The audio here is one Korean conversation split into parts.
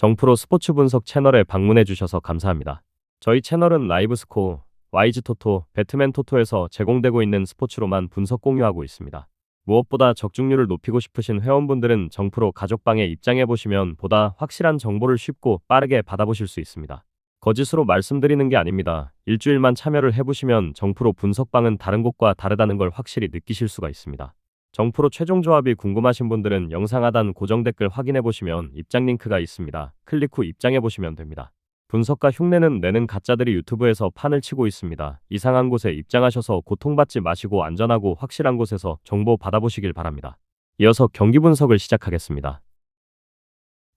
정프로 스포츠 분석 채널에 방문해 주셔서 감사합니다. 저희 채널은 라이브 스코어, YG 토토, 배트맨 토토에서 제공되고 있는 스포츠로만 분석 공유하고 있습니다. 무엇보다 적중률을 높이고 싶으신 회원분들은 정프로 가족방에 입장해 보시면 보다 확실한 정보를 쉽고 빠르게 받아보실 수 있습니다. 거짓으로 말씀드리는 게 아닙니다. 일주일만 참여를 해보시면 정프로 분석방은 다른 곳과 다르다는 걸 확실히 느끼실 수가 있습니다. 정프로 최종 조합이 궁금하신 분들은 영상 하단 고정 댓글 확인해 보시면 입장 링크가 있습니다. 클릭 후 입장해 보시면 됩니다. 분석가 흉내는 내는 가짜들이 유튜브에서 판을 치고 있습니다. 이상한 곳에 입장하셔서 고통받지 마시고 안전하고 확실한 곳에서 정보 받아보시길 바랍니다. 이어서 경기 분석을 시작하겠습니다.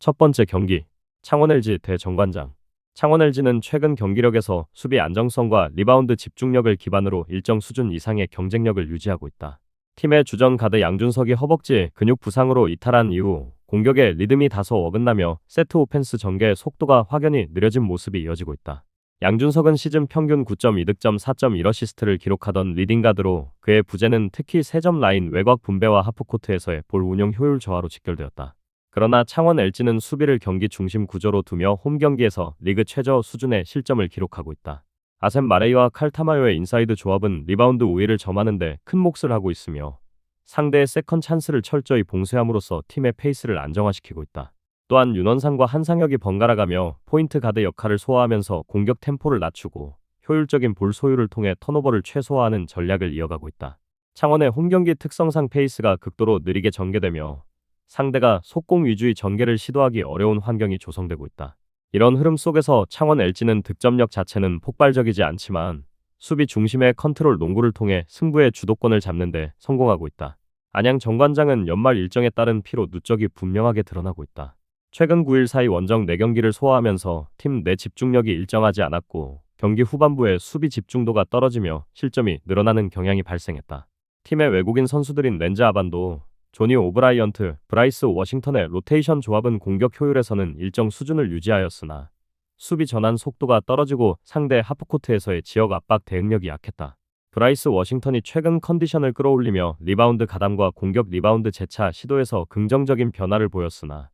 첫 번째 경기, 창원 LG 대 정관장. 창원 LG는 최근 경기력에서 수비 안정성과 리바운드 집중력을 기반으로 일정 수준 이상의 경쟁력을 유지하고 있다. 팀의 주전 가드 양준석이 허벅지 근육 부상으로 이탈한 이후 공격의 리듬이 다소 어긋나며 세트 오펜스 전개의 속도가 확연히 느려진 모습이 이어지고 있다. 양준석은 시즌 평균 9.2득점 4.1어시스트를 기록하던 리딩가드로 그의 부재는 특히 3점 라인 외곽 분배와 하프코트에서의 볼 운영 효율 저하로 직결되었다. 그러나 창원 LG는 수비를 경기 중심 구조로 두며 홈 경기에서 리그 최저 수준의 실점을 기록하고 있다. 아셈 마레이와 칼타마요의 인사이드 조합은 리바운드 우위를 점하는데 큰 몫을 하고 있으며 상대의 세컨 찬스를 철저히 봉쇄함으로써 팀의 페이스를 안정화시키고 있다. 또한 윤원상과 한상혁이 번갈아가며 포인트 가드 역할을 소화하면서 공격 템포를 낮추고 효율적인 볼 소유를 통해 턴오버를 최소화하는 전략을 이어가고 있다. 창원의 홈 경기 특성상 페이스가 극도로 느리게 전개되며 상대가 속공 위주의 전개를 시도하기 어려운 환경이 조성되고 있다. 이런 흐름 속에서 창원 LG는 득점력 자체는 폭발적이지 않지만 수비 중심의 컨트롤 농구를 통해 승부의 주도권을 잡는 데 성공하고 있다. 안양 정관장은 연말 일정에 따른 피로 누적이 분명하게 드러나고 있다. 최근 9일 사이 원정 4경기를 소화하면서 팀 내 집중력이 일정하지 않았고 경기 후반부에 수비 집중도가 떨어지며 실점이 늘어나는 경향이 발생했다. 팀의 외국인 선수들인 렌즈 아반도, 조니 오브라이언트, 브라이스 워싱턴의 로테이션 조합은 공격 효율에서는 일정 수준을 유지하였으나 수비 전환 속도가 떨어지고 상대 하프코트에서의 지역 압박 대응력이 약했다. 브라이스 워싱턴이 최근 컨디션을 끌어올리며 리바운드 가담과 공격 리바운드 재차 시도에서 긍정적인 변화를 보였으나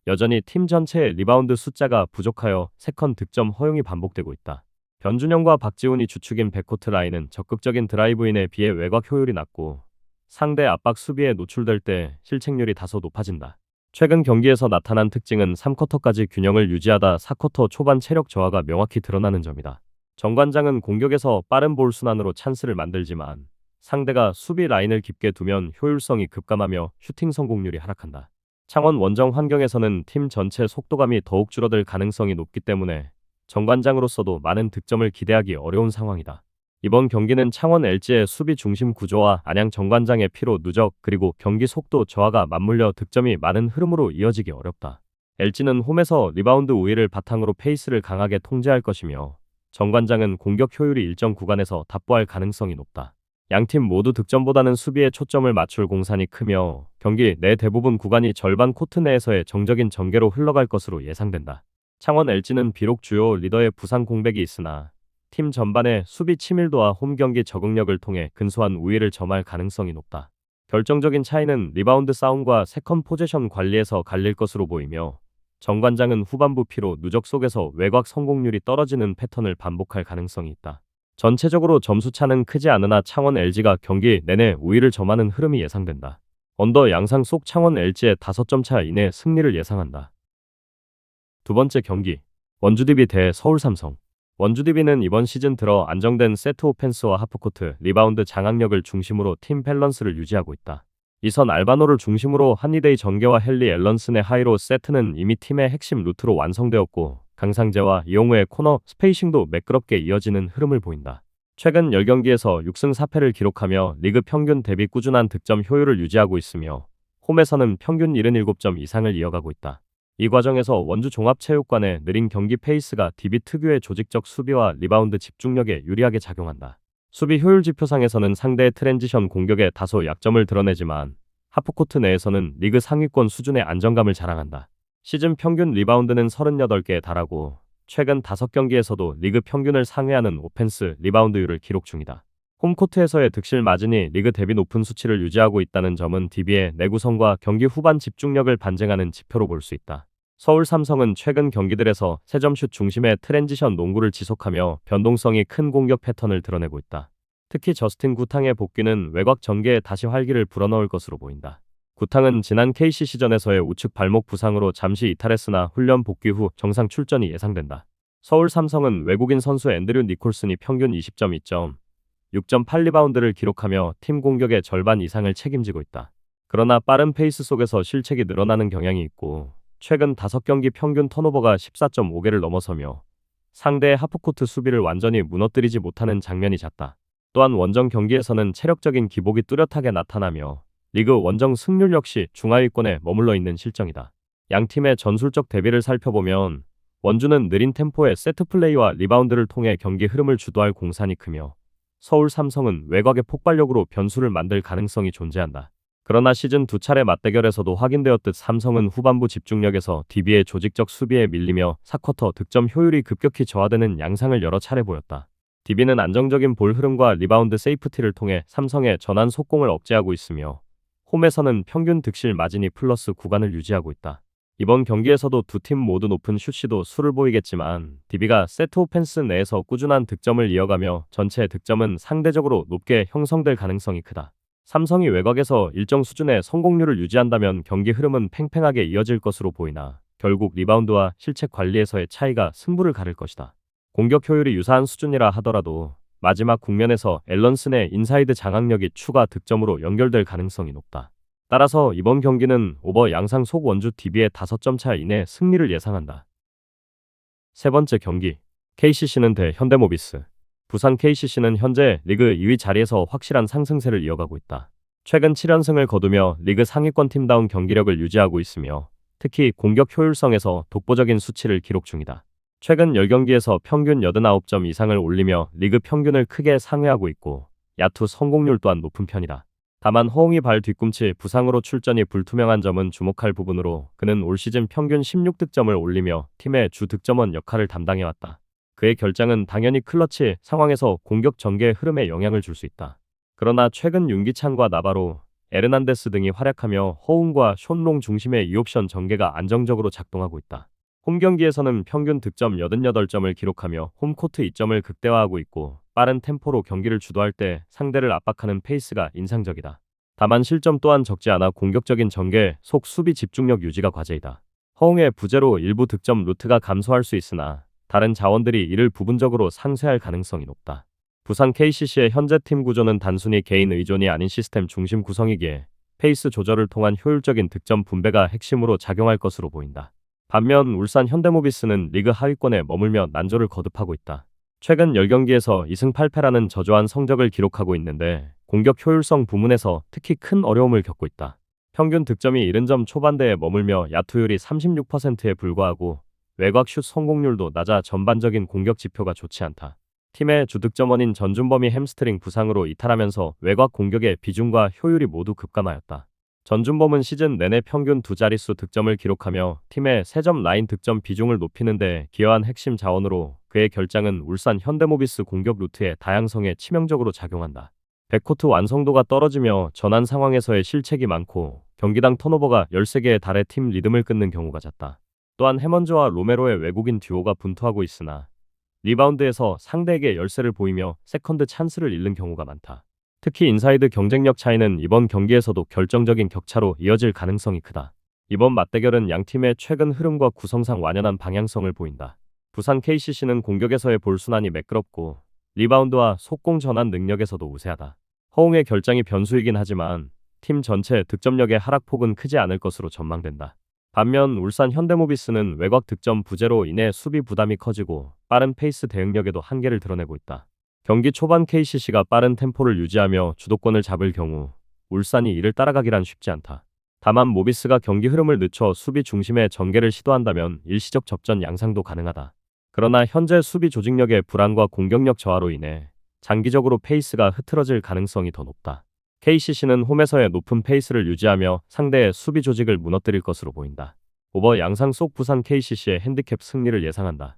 여전히 팀 전체의 리바운드 숫자가 부족하여 세컨 득점 허용이 반복되고 있다. 변준영과 박지훈이 주축인 백코트 라인은 적극적인 드라이브인에 비해 외곽 효율이 낮고 상대 압박 수비에 노출될 때 실책률이 다소 높아진다. 최근 경기에서 나타난 특징은 3쿼터까지 균형을 유지하다 4쿼터 초반 체력 저하가 명확히 드러나는 점이다. 정관장은 공격에서 빠른 볼 순환으로 찬스를 만들지만 상대가 수비 라인을 깊게 두면 효율성이 급감하며 슈팅 성공률이 하락한다. 창원 원정 환경에서는 팀 전체 속도감이 더욱 줄어들 가능성이 높기 때문에 정관장으로서도 많은 득점을 기대하기 어려운 상황이다. 이번 경기는 창원 LG의 수비 중심 구조와 안양 정관장의 피로 누적 그리고 경기 속도 저하가 맞물려 득점이 많은 흐름으로 이어지기 어렵다. LG는 홈에서 리바운드 우위를 바탕으로 페이스를 강하게 통제할 것이며 정관장은 공격 효율이 일정 구간에서 답보할 가능성이 높다. 양팀 모두 득점보다는 수비에 초점을 맞출 공산이 크며 경기 내 대부분 구간이 절반 코트 내에서의 정적인 전개로 흘러갈 것으로 예상된다. 창원 LG는 비록 주요 리더의 부상 공백이 있으나 팀 전반의 수비 치밀도와 홈 경기 적응력을 통해 근소한 우위를 점할 가능성이 높다. 결정적인 차이는 리바운드 싸움과 세컨 포지션 관리에서 갈릴 것으로 보이며 정관장은 후반부 피로 누적 속에서 외곽 성공률이 떨어지는 패턴을 반복할 가능성이 있다. 전체적으로 점수차는 크지 않으나 창원 LG가 경기 내내 우위를 점하는 흐름이 예상된다. 언더 양상 속 창원 LG의 5점 차 이내 승리를 예상한다. 두 번째 경기, 원주DB 대 서울삼성. 원주DB는 이번 시즌 들어 안정된 세트 오펜스와 하프코트, 리바운드 장악력을 중심으로 팀 밸런스를 유지하고 있다. 이선 알바노를 중심으로 한니데이 전개와 헨리 앨런슨의 하이로 세트는 이미 팀의 핵심 루트로 완성되었고 강상재와 이용우의 코너 스페이싱도 매끄럽게 이어지는 흐름을 보인다. 최근 10경기에서 6승 4패를 기록하며 리그 평균 대비 꾸준한 득점 효율을 유지하고 있으며 홈에서는 평균 77점 이상을 이어가고 있다. 이 과정에서 원주 종합체육관의 느린 경기 페이스가 DB 특유의 조직적 수비와 리바운드 집중력에 유리하게 작용한다. 수비 효율 지표상에서는 상대의 트랜지션 공격에 다소 약점을 드러내지만 하프코트 내에서는 리그 상위권 수준의 안정감을 자랑한다. 시즌 평균 리바운드는 38개에 달하고 최근 5경기에서도 리그 평균을 상회하는 오펜스 리바운드율을 기록 중이다. 홈코트에서의 득실 마진이 리그 대비 높은 수치를 유지하고 있다는 점은 DB의 내구성과 경기 후반 집중력을 반증하는 지표로 볼 수 있다. 서울 삼성은 최근 경기들에서 세점슛 중심의 트랜지션 농구를 지속하며 변동성이 큰 공격 패턴을 드러내고 있다. 특히 저스틴 구탕의 복귀는 외곽 전개에 다시 활기를 불어넣을 것으로 보인다. 구탕은 지난 KCC전에서의 우측 발목 부상으로 잠시 이탈했으나 훈련 복귀 후 정상 출전이 예상된다. 서울 삼성은 외국인 선수 앤드류 니콜슨이 평균 20.2점, 6.8리바운드를 기록하며 팀 공격의 절반 이상을 책임지고 있다. 그러나 빠른 페이스 속에서 실책이 늘어나는 경향이 있고 최근 5경기 평균 턴오버가 14.5개를 넘어서며 상대의 하프코트 수비를 완전히 무너뜨리지 못하는 장면이 잦다. 또한 원정 경기에서는 체력적인 기복이 뚜렷하게 나타나며 리그 원정 승률 역시 중하위권에 머물러 있는 실정이다. 양 팀의 전술적 대비를 살펴보면 원주는 느린 템포의 세트 플레이와 리바운드를 통해 경기 흐름을 주도할 공산이 크며 서울 삼성은 외곽의 폭발력으로 변수를 만들 가능성이 존재한다. 그러나 시즌 2차례 맞대결에서도 확인되었듯 삼성은 후반부 집중력에서 DB의 조직적 수비에 밀리며 4쿼터 득점 효율이 급격히 저하되는 양상을 여러 차례 보였다. DB는 안정적인 볼 흐름과 리바운드 세이프티를 통해 삼성의 전환 속공을 억제하고 있으며 홈에서는 평균 득실 마진이 플러스 구간을 유지하고 있다. 이번 경기에서도 두 팀 모두 높은 슛시도 수를 보이겠지만 DB가 세트 오펜스 내에서 꾸준한 득점을 이어가며 전체 득점은 상대적으로 높게 형성될 가능성이 크다. 삼성이 외곽에서 일정 수준의 성공률을 유지한다면 경기 흐름은 팽팽하게 이어질 것으로 보이나 결국 리바운드와 실책 관리에서의 차이가 승부를 가를 것이다. 공격 효율이 유사한 수준이라 하더라도 마지막 국면에서 앨런슨의 인사이드 장악력이 추가 득점으로 연결될 가능성이 높다. 따라서 이번 경기는 오버 양상 속 원주 DB의 5점 차 이내 승리를 예상한다. 세 번째 경기, KCC는 대 현대모비스. 부산 KCC는 현재 리그 2위 자리에서 확실한 상승세를 이어가고 있다. 최근 7연승을 거두며 리그 상위권 팀다운 경기력을 유지하고 있으며 특히 공격 효율성에서 독보적인 수치를 기록 중이다. 최근 10경기에서 평균 89점 이상을 올리며 리그 평균을 크게 상회하고 있고 야투 성공률 또한 높은 편이다. 다만 허웅이 발 뒤꿈치 부상으로 출전이 불투명한 점은 주목할 부분으로 그는 올 시즌 평균 16득점을 올리며 팀의 주 득점원 역할을 담당해왔다. 그의 결장은 당연히 클러치 상황에서 공격 전개 흐름에 영향을 줄 수 있다. 그러나 최근 윤기찬과 나바로, 에르난데스 등이 활약하며 허웅과 숀롱 중심의 2옵션 전개가 안정적으로 작동하고 있다. 홈 경기에서는 평균 득점 88점을 기록하며 홈코트 2점을 극대화하고 있고 빠른 템포로 경기를 주도할 때 상대를 압박하는 페이스가 인상적이다. 다만 실점 또한 적지 않아 공격적인 전개, 속 수비 집중력 유지가 과제이다. 허웅의 부재로 일부 득점 루트가 감소할 수 있으나 다른 자원들이 이를 부분적으로 상쇄할 가능성이 높다. 부산 KCC의 현재 팀 구조는 단순히 개인 의존이 아닌 시스템 중심 구성이기에 페이스 조절을 통한 효율적인 득점 분배가 핵심으로 작용할 것으로 보인다. 반면 울산 현대모비스는 리그 하위권에 머물며 난조를 거듭하고 있다. 최근 10경기에서 2승 8패라는 저조한 성적을 기록하고 있는데 공격 효율성 부문에서 특히 큰 어려움을 겪고 있다. 평균 득점이 70점 초반대에 머물며 야투율이 36%에 불과하고 외곽 슛 성공률도 낮아 전반적인 공격 지표가 좋지 않다. 팀의 주득점원인 전준범이 햄스트링 부상으로 이탈하면서 외곽 공격의 비중과 효율이 모두 급감하였다. 전준범은 시즌 내내 평균 2자릿수 득점을 기록하며 팀의 3점 라인 득점 비중을 높이는 데 기여한 핵심 자원으로 그의 결장은 울산 현대모비스 공격 루트의 다양성에 치명적으로 작용한다. 백코트 완성도가 떨어지며 전환 상황에서의 실책이 많고 경기당 턴오버가 13개에 달해 팀 리듬을 끊는 경우가 잦다. 또한 해먼즈와 로메로의 외국인 듀오가 분투하고 있으나 리바운드에서 상대에게 열세를 보이며 세컨드 찬스를 잃는 경우가 많다. 특히 인사이드 경쟁력 차이는 이번 경기에서도 결정적인 격차로 이어질 가능성이 크다. 이번 맞대결은 양팀의 최근 흐름과 구성상 완연한 방향성을 보인다. 부산 KCC는 공격에서의 볼 순환이 매끄럽고 리바운드와 속공 전환 능력에서도 우세하다. 허웅의 결장이 변수이긴 하지만 팀 전체 득점력의 하락폭은 크지 않을 것으로 전망된다. 반면 울산 현대모비스는 외곽 득점 부재로 인해 수비 부담이 커지고 빠른 페이스 대응력에도 한계를 드러내고 있다. 경기 초반 KCC가 빠른 템포를 유지하며 주도권을 잡을 경우 울산이 이를 따라가기란 쉽지 않다. 다만 모비스가 경기 흐름을 늦춰 수비 중심의 전개를 시도한다면 일시적 접전 양상도 가능하다. 그러나 현재 수비 조직력의 불안과 공격력 저하로 인해 장기적으로 페이스가 흐트러질 가능성이 더 높다. KCC는 홈에서의 높은 페이스를 유지하며 상대의 수비 조직을 무너뜨릴 것으로 보인다. 오버 양상 속 부산 KCC의 핸디캡 승리를 예상한다.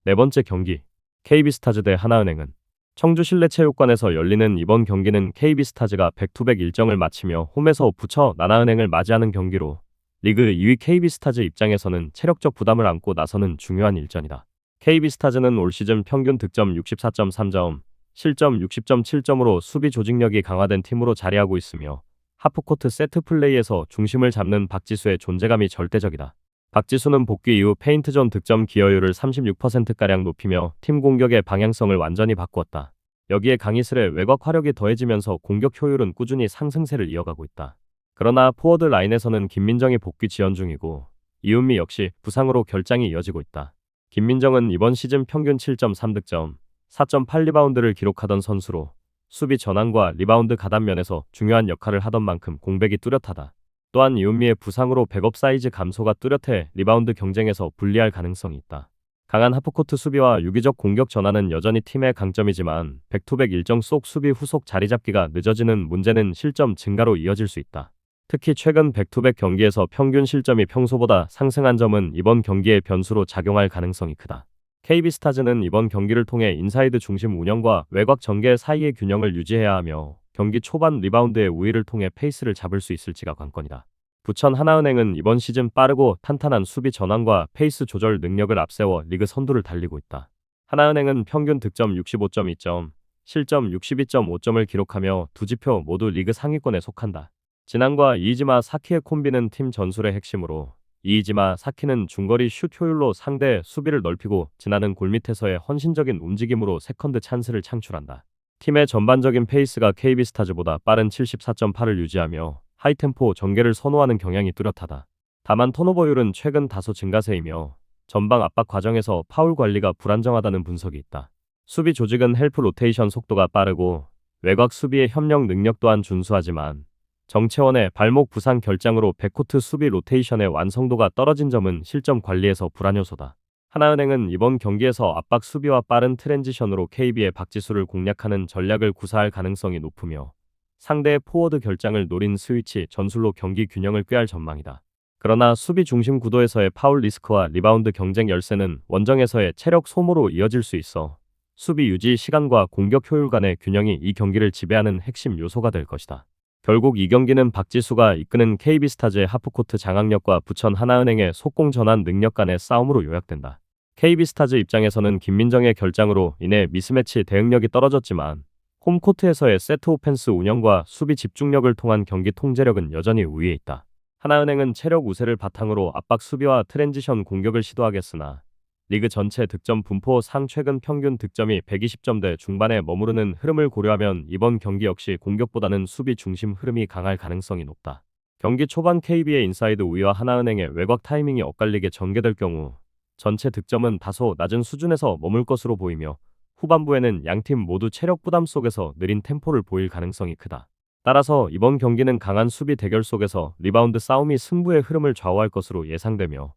네 번째 경기, KB스타즈 대 하나은행은 청주 실내체육관에서 열리는 이번 경기는 KB스타즈가 백투백 일정을 마치며 홈에서 부천 하나은행을 맞이하는 경기로 리그 2위 KB스타즈 입장에서는 체력적 부담을 안고 나서는 중요한 일전이다. KB스타즈는 올 시즌 평균 득점 64.3점, 실점 60.7점으로 수비 조직력이 강화된 팀으로 자리하고 있으며 하프코트 세트 플레이에서 중심을 잡는 박지수의 존재감이 절대적이다. 박지수는 복귀 이후 페인트존 득점 기여율을 36%가량 높이며 팀 공격의 방향성을 완전히 바꾸었다. 여기에 강희슬의 외곽 화력이 더해지면서 공격 효율은 꾸준히 상승세를 이어가고 있다. 그러나 포워드 라인에서는 김민정이 복귀 지연 중이고 이은미 역시 부상으로 결장이 이어지고 있다. 김민정은 이번 시즌 평균 7.3득점, 4.8리바운드를 기록하던 선수로 수비 전환과 리바운드 가담면에서 중요한 역할을 하던 만큼 공백이 뚜렷하다. 또한 이은미의 부상으로 백업 사이즈 감소가 뚜렷해 리바운드 경쟁에서 불리할 가능성이 있다. 강한 하프코트 수비와 유기적 공격 전환은 여전히 팀의 강점이지만 백투백 일정 속 수비 후속 자리잡기가 늦어지는 문제는 실점 증가로 이어질 수 있다. 특히 최근 백투백 경기에서 평균 실점이 평소보다 상승한 점은 이번 경기의 변수로 작용할 가능성이 크다. KB스타즈는 이번 경기를 통해 인사이드 중심 운영과 외곽 전개 사이의 균형을 유지해야 하며 경기 초반 리바운드의 우위를 통해 페이스를 잡을 수 있을지가 관건이다. 부천 하나은행은 이번 시즌 빠르고 탄탄한 수비 전환과 페이스 조절 능력을 앞세워 리그 선두를 달리고 있다. 하나은행은 평균 득점 65.2점, 실점 62.5점을 기록하며 두 지표 모두 리그 상위권에 속한다. 진안과 이이지마 사키의 콤비는 팀 전술의 핵심으로 이이지마 사키는 중거리 슛 효율로 상대 수비를 넓히고 진안은 골밑에서의 헌신적인 움직임으로 세컨드 찬스를 창출한다. 팀의 전반적인 페이스가 KB스타즈보다 빠른 74.8을 유지하며 하이템포 전개를 선호하는 경향이 뚜렷하다. 다만 턴오버율은 최근 다소 증가세이며 전방 압박 과정에서 파울 관리가 불안정하다는 분석이 있다. 수비 조직은 헬프 로테이션 속도가 빠르고 외곽 수비의 협력 능력 또한 준수하지만 정채원의 발목 부상 결장으로 백코트 수비 로테이션의 완성도가 떨어진 점은 실점 관리에서 불안 요소다. 하나은행은 이번 경기에서 압박 수비와 빠른 트랜지션으로 KB의 박지수를 공략하는 전략을 구사할 가능성이 높으며 상대의 포워드 결장을 노린 스위치 전술로 경기 균형을 꾀할 전망이다. 그러나 수비 중심 구도에서의 파울 리스크와 리바운드 경쟁 열세는 원정에서의 체력 소모로 이어질 수 있어 수비 유지 시간과 공격 효율 간의 균형이 이 경기를 지배하는 핵심 요소가 될 것이다. 결국 이 경기는 박지수가 이끄는 KB스타즈의 하프코트 장악력과 부천 하나은행의 속공 전환 능력 간의 싸움으로 요약된다. KB스타즈 입장에서는 김민정의 결장으로 인해 미스매치 대응력이 떨어졌지만 홈코트에서의 세트 오펜스 운영과 수비 집중력을 통한 경기 통제력은 여전히 우위에 있다. 하나은행은 체력 우세를 바탕으로 압박 수비와 트랜지션 공격을 시도하겠으나 리그 전체 득점 분포상 최근 평균 득점이 120점대 중반에 머무르는 흐름을 고려하면 이번 경기 역시 공격보다는 수비 중심 흐름이 강할 가능성이 높다. 경기 초반 KB의 인사이드 우위와 하나은행의 외곽 타이밍이 엇갈리게 전개될 경우 전체 득점은 다소 낮은 수준에서 머물 것으로 보이며 후반부에는 양팀 모두 체력 부담 속에서 느린 템포를 보일 가능성이 크다. 따라서 이번 경기는 강한 수비 대결 속에서 리바운드 싸움이 승부의 흐름을 좌우할 것으로 예상되며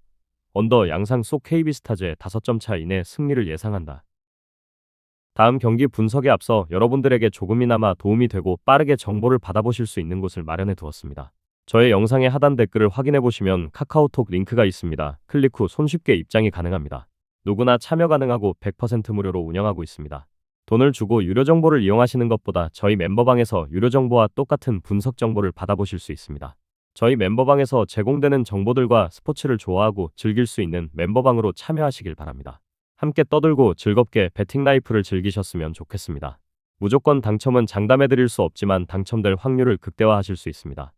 언더 양상 속 KB스타즈의 5점 차 이내 승리를 예상한다. 다음 경기 분석에 앞서 여러분들에게 조금이나마 도움이 되고 빠르게 정보를 받아보실 수 있는 곳을 마련해 두었습니다. 저의 영상의 하단 댓글을 확인해 보시면 카카오톡 링크가 있습니다. 클릭 후 손쉽게 입장이 가능합니다. 누구나 참여 가능하고 100% 무료로 운영하고 있습니다. 돈을 주고 유료 정보를 이용하시는 것보다 저희 멤버방에서 유료 정보와 똑같은 분석 정보를 받아보실 수 있습니다. 저희 멤버방에서 제공되는 정보들과 스포츠를 좋아하고 즐길 수 있는 멤버방으로 참여하시길 바랍니다. 함께 떠들고 즐겁게 배팅 라이프를 즐기셨으면 좋겠습니다. 무조건 당첨은 장담해드릴 수 없지만 당첨될 확률을 극대화하실 수 있습니다.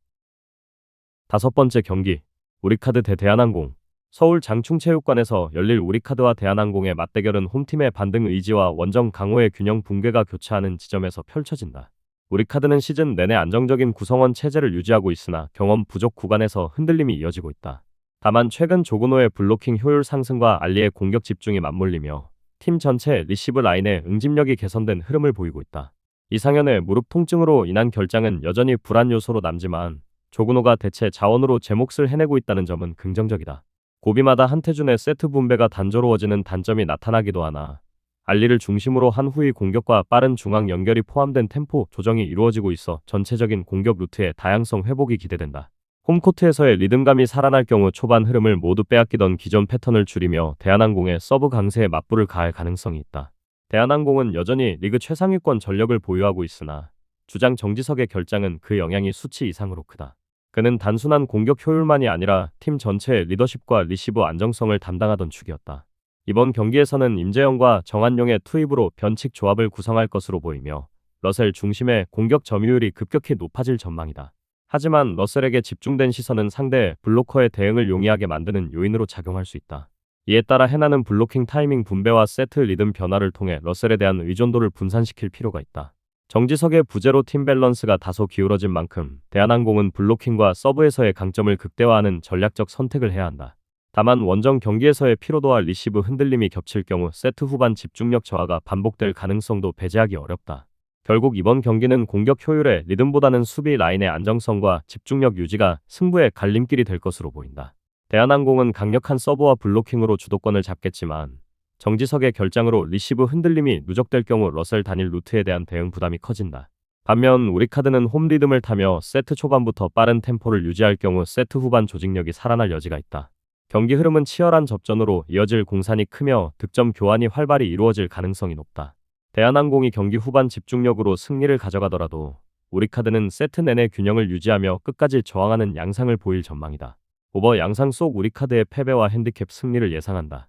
5번째 경기, 우리카드 대 대한항공. 서울 장충체육관에서 열릴 우리카드와 대한항공의 맞대결은 홈팀의 반등 의지와 원정 강호의 균형 붕괴가 교차하는 지점에서 펼쳐진다. 우리카드는 시즌 내내 안정적인 구성원 체제를 유지하고 있으나 경험 부족 구간에서 흔들림이 이어지고 있다. 다만 최근 조근호의 블로킹 효율 상승과 알리의 공격 집중이 맞물리며 팀 전체 리시브 라인의 응집력이 개선된 흐름을 보이고 있다. 이상현의 무릎 통증으로 인한 결장은 여전히 불안 요소로 남지만 조근호가 대체 자원으로 제 몫을 해내고 있다는 점은 긍정적이다. 고비마다 한태준의 세트 분배가 단조로워지는 단점이 나타나기도 하나 알리를 중심으로 한 후의 공격과 빠른 중앙 연결이 포함된 템포 조정이 이루어지고 있어 전체적인 공격 루트의 다양성 회복이 기대된다. 홈코트에서의 리듬감이 살아날 경우 초반 흐름을 모두 빼앗기던 기존 패턴을 줄이며 대한항공의 서브 강세에 맞불을 가할 가능성이 있다. 대한항공은 여전히 리그 최상위권 전력을 보유하고 있으나 주장 정지석의 결장은 그 영향이 수치 이상으로 크다. 그는 단순한 공격 효율만이 아니라 팀 전체의 리더십과 리시브 안정성을 담당하던 축이었다. 이번 경기에서는 임재영과 정한용의 투입으로 변칙 조합을 구성할 것으로 보이며 러셀 중심의 공격 점유율이 급격히 높아질 전망이다. 하지만 러셀에게 집중된 시선은 상대의 블로커의 대응을 용이하게 만드는 요인으로 작용할 수 있다. 이에 따라 해나는 블로킹 타이밍 분배와 세트 리듬 변화를 통해 러셀에 대한 의존도를 분산시킬 필요가 있다. 정지석의 부재로 팀 밸런스가 다소 기울어진 만큼 대한항공은 블로킹과 서브에서의 강점을 극대화하는 전략적 선택을 해야 한다. 다만 원정 경기에서의 피로도와 리시브 흔들림이 겹칠 경우 세트 후반 집중력 저하가 반복될 가능성도 배제하기 어렵다. 결국 이번 경기는 공격 효율의 리듬보다는 수비 라인의 안정성과 집중력 유지가 승부의 갈림길이 될 것으로 보인다. 대한항공은 강력한 서브와 블로킹으로 주도권을 잡겠지만 정지석의 결장으로 리시브 흔들림이 누적될 경우 러셀 단일 루트에 대한 대응 부담이 커진다. 반면 우리카드는 홈 리듬을 타며 세트 초반부터 빠른 템포를 유지할 경우 세트 후반 조직력이 살아날 여지가 있다. 경기 흐름은 치열한 접전으로 이어질 공산이 크며 득점 교환이 활발히 이루어질 가능성이 높다. 대한항공이 경기 후반 집중력으로 승리를 가져가더라도 우리카드는 세트 내내 균형을 유지하며 끝까지 저항하는 양상을 보일 전망이다. 오버 양상 속 우리카드의 패배와 핸디캡 승리를 예상한다.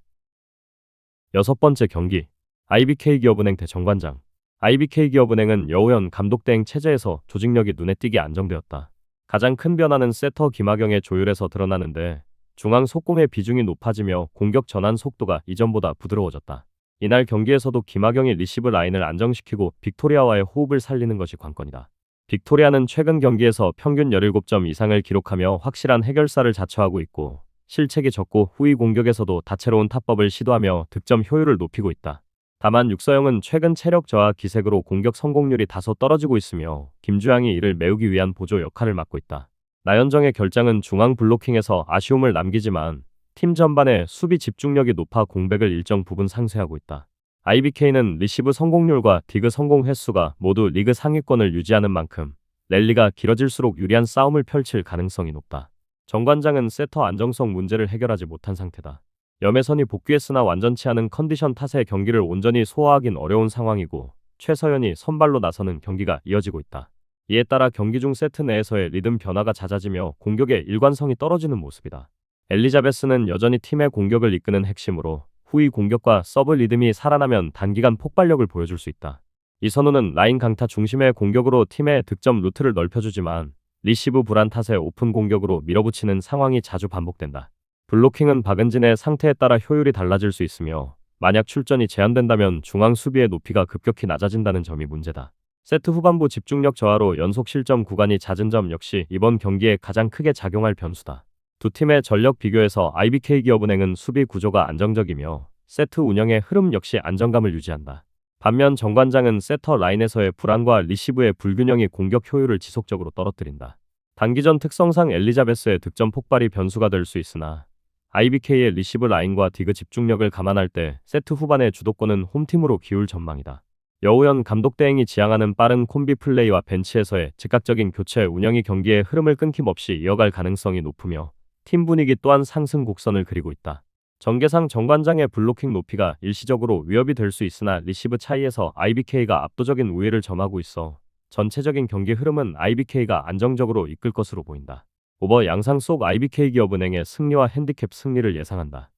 여섯 번째 경기, IBK기업은행 대 정관장. IBK기업은행은 여우현 감독 대행 체제에서 조직력이 눈에 띄게 안정되었다. 가장 큰 변화는 세터 김하경의 조율에서 드러나는데 중앙 속공의 비중이 높아지며 공격 전환 속도가 이전보다 부드러워졌다. 이날 경기에서도 김하경이 리시브 라인을 안정시키고 빅토리아와의 호흡을 살리는 것이 관건이다. 빅토리아는 최근 경기에서 평균 17점 이상을 기록하며 확실한 해결사를 자처하고 있고 실책이 적고 후위 공격에서도 다채로운 타법을 시도하며 득점 효율을 높이고 있다. 다만 육서영은 최근 체력 저하 기색으로 공격 성공률이 다소 떨어지고 있으며 김주향이 이를 메우기 위한 보조 역할을 맡고 있다. 나연정의 결장은 중앙 블로킹에서 아쉬움을 남기지만 팀 전반의 수비 집중력이 높아 공백을 일정 부분 상쇄하고 있다. IBK는 리시브 성공률과 디그 성공 횟수가 모두 리그 상위권을 유지하는 만큼 랠리가 길어질수록 유리한 싸움을 펼칠 가능성이 높다. 정관장은 세터 안정성 문제를 해결하지 못한 상태다. 염혜선이 복귀했으나 완전치 않은 컨디션 탓에 경기를 온전히 소화하긴 어려운 상황이고 최서연이 선발로 나서는 경기가 이어지고 있다. 이에 따라 경기 중 세트 내에서의 리듬 변화가 잦아지며 공격의 일관성이 떨어지는 모습이다. 엘리자베스는 여전히 팀의 공격을 이끄는 핵심으로 후위 공격과 서브 리듬이 살아나면 단기간 폭발력을 보여줄 수 있다. 이선우는 라인 강타 중심의 공격으로 팀의 득점 루트를 넓혀주지만 리시브 불안 탓에 오픈 공격으로 밀어붙이는 상황이 자주 반복된다. 블로킹은 박은진의 상태에 따라 효율이 달라질 수 있으며 만약 출전이 제한된다면 중앙 수비의 높이가 급격히 낮아진다는 점이 문제다. 세트 후반부 집중력 저하로 연속 실점 구간이 잦은 점 역시 이번 경기에 가장 크게 작용할 변수다. 두 팀의 전력 비교에서 IBK기업은행은 수비 구조가 안정적이며 세트 운영의 흐름 역시 안정감을 유지한다. 반면 정관장은 세터 라인에서의 불안과 리시브의 불균형이 공격 효율을 지속적으로 떨어뜨린다. 단기전 특성상 엘리자베스의 득점 폭발이 변수가 될 수 있으나 IBK의 리시브 라인과 디그 집중력을 감안할 때 세트 후반의 주도권은 홈팀으로 기울 전망이다. 여우현 감독 대행이 지향하는 빠른 콤비 플레이와 벤치에서의 즉각적인 교체 운영이 경기의 흐름을 끊김없이 이어갈 가능성이 높으며 팀 분위기 또한 상승 곡선을 그리고 있다. 전개상 정관장의 블로킹 높이가 일시적으로 위협이 될 수 있으나 리시브 차이에서 IBK가 압도적인 우위를 점하고 있어 전체적인 경기 흐름은 IBK가 안정적으로 이끌 것으로 보인다. 오버 양상 속 IBK기업은행의 승리와 핸디캡 승리를 예상한다.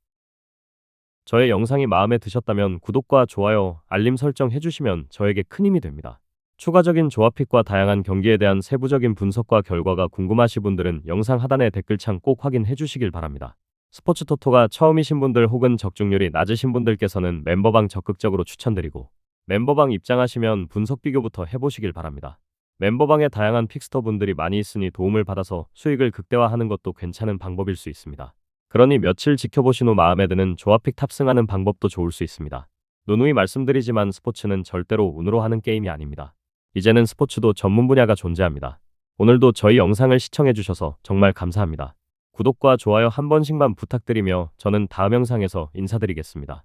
저의 영상이 마음에 드셨다면 구독과 좋아요, 알림 설정 해주시면 저에게 큰 힘이 됩니다. 추가적인 조합픽과 다양한 경기에 대한 세부적인 분석과 결과가 궁금하신 분들은 영상 하단의 댓글창 꼭 확인해 주시길 바랍니다. 스포츠토토가 처음이신 분들 혹은 적중률이 낮으신 분들께서는 멤버방 적극적으로 추천드리고 멤버방 입장하시면 분석 비교부터 해보시길 바랍니다. 멤버방에 다양한 픽스터 분들이 많이 있으니 도움을 받아서 수익을 극대화하는 것도 괜찮은 방법일 수 있습니다. 그러니 며칠 지켜보신 후 마음에 드는 조합픽 탑승하는 방법도 좋을 수 있습니다. 누누이 말씀드리지만 스포츠는 절대로 운으로 하는 게임이 아닙니다. 이제는 스포츠도 전문 분야가 존재합니다. 오늘도 저희 영상을 시청해주셔서 정말 감사합니다. 구독과 좋아요 한 번씩만 부탁드리며 저는 다음 영상에서 인사드리겠습니다.